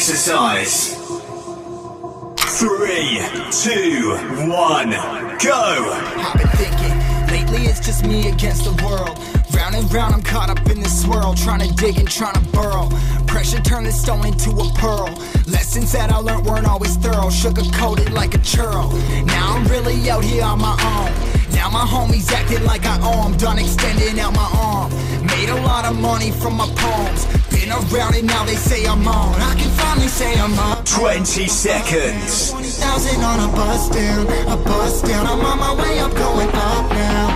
exercise. 3, 2, 1, go! I've been thinking, lately it's just me against the world. Round and round I'm caught up in this swirl, trying to dig and trying to burrow. Pressure turned the stone into a pearl. Lessons that I learned weren't always thorough, sugar-coated like a churl. Now I'm really out here on my own. Now my homies acting like I owe 'em, done extending out my arm. Made a lot of money from my poems. Been around it, now they say I'm on. I can finally say I'm up. 20 seconds. 20,000 on a bus down, a bus down. I'm on my way up, going up now,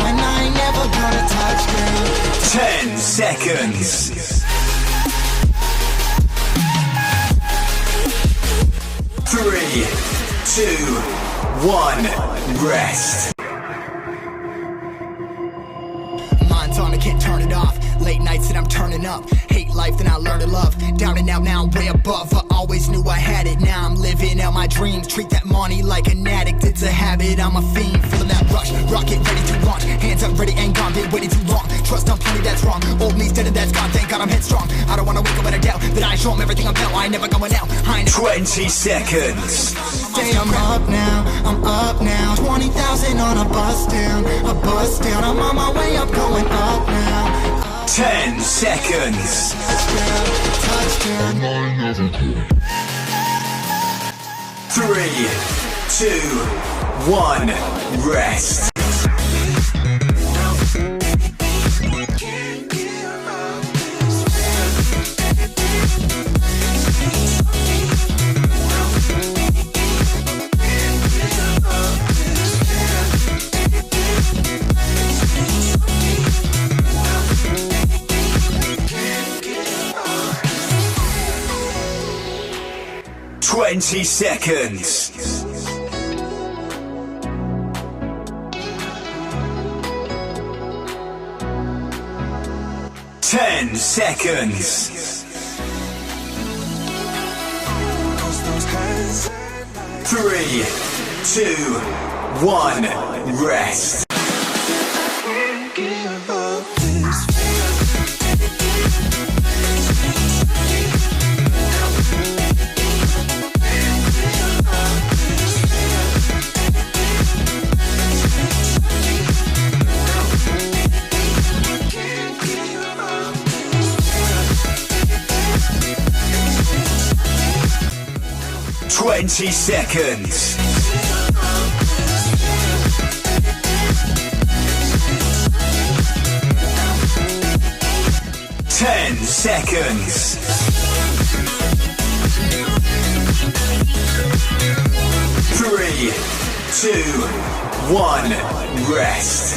and I ain't never gonna touch down. 10 seconds. 3, 2, 1, rest. Mind's on, I can't turn it off. Late nights and I'm turning up. Hate life, then I learn to love. Down and out, now I'm way above. I always knew I had it, now I'm living out my dreams. Treat that money like an addict, it's a habit. I'm a fiend, feeling that rush. Rocket ready to launch. Hands up, ready and gone, been waiting too long. Trust on plenty, that's wrong. Old me's dead and that's gone, thank God I'm headstrong. I don't wanna wake up with a doubt that I show 'em everything I'm about. I ain't never going out. 20 seconds. Say I'm up now, I'm up now. 20,000 on a bus down, a bus down. I'm on my way up, going up now. 10 seconds. Touchdown, touchdown. 3, 2, 1, rest. Twenty seconds. 10 seconds. 3, 2, 1, rest. 20 seconds. 10 seconds. 3, 2, 1, rest.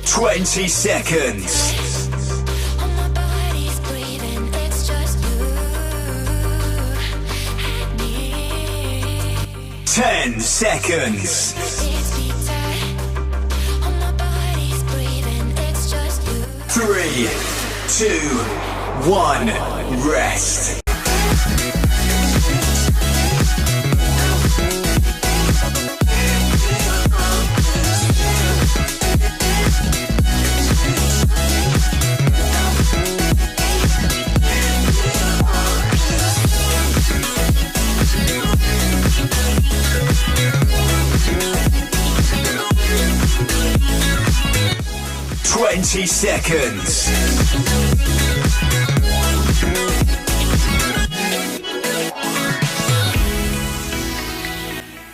20 seconds. 10 seconds. 3, 2, 1, rest. 20 seconds.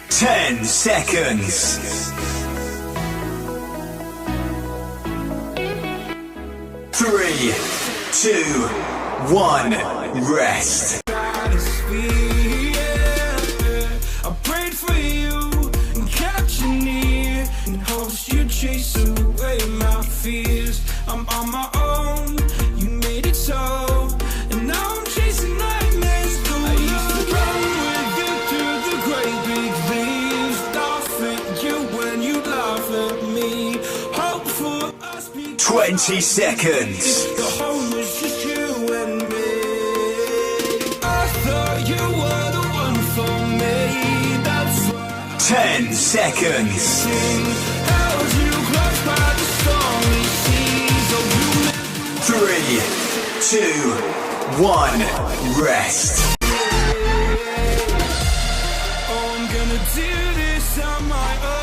10 seconds. 3, 2, 1, rest. I prayed for you and kept you near in hopes you'd chase away my fears. I'm on my own, you made it so, and now I'm chasing nightmares. I used to run with you through the great big leaves, laughing at you when 20 seconds. The home was just you and me. I thought you were the one for me. That's why 10 seconds. held you close by the stormy seas. Oh, you meant 3, 2, 1, rest. oh, I'm gonna do this on my own.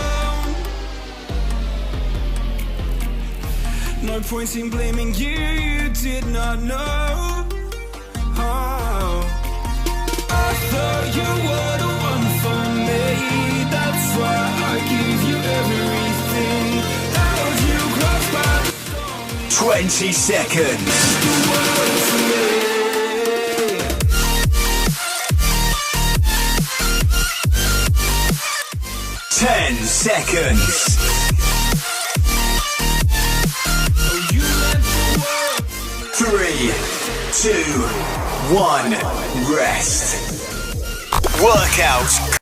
No point in blaming you, you did not know. Oh, I thought you were the one for me. That's why I give you everything. Held you close by the 20 seconds. world for me. 10 seconds. Oh, you meant the world. 3, 2, 1, rest. Workout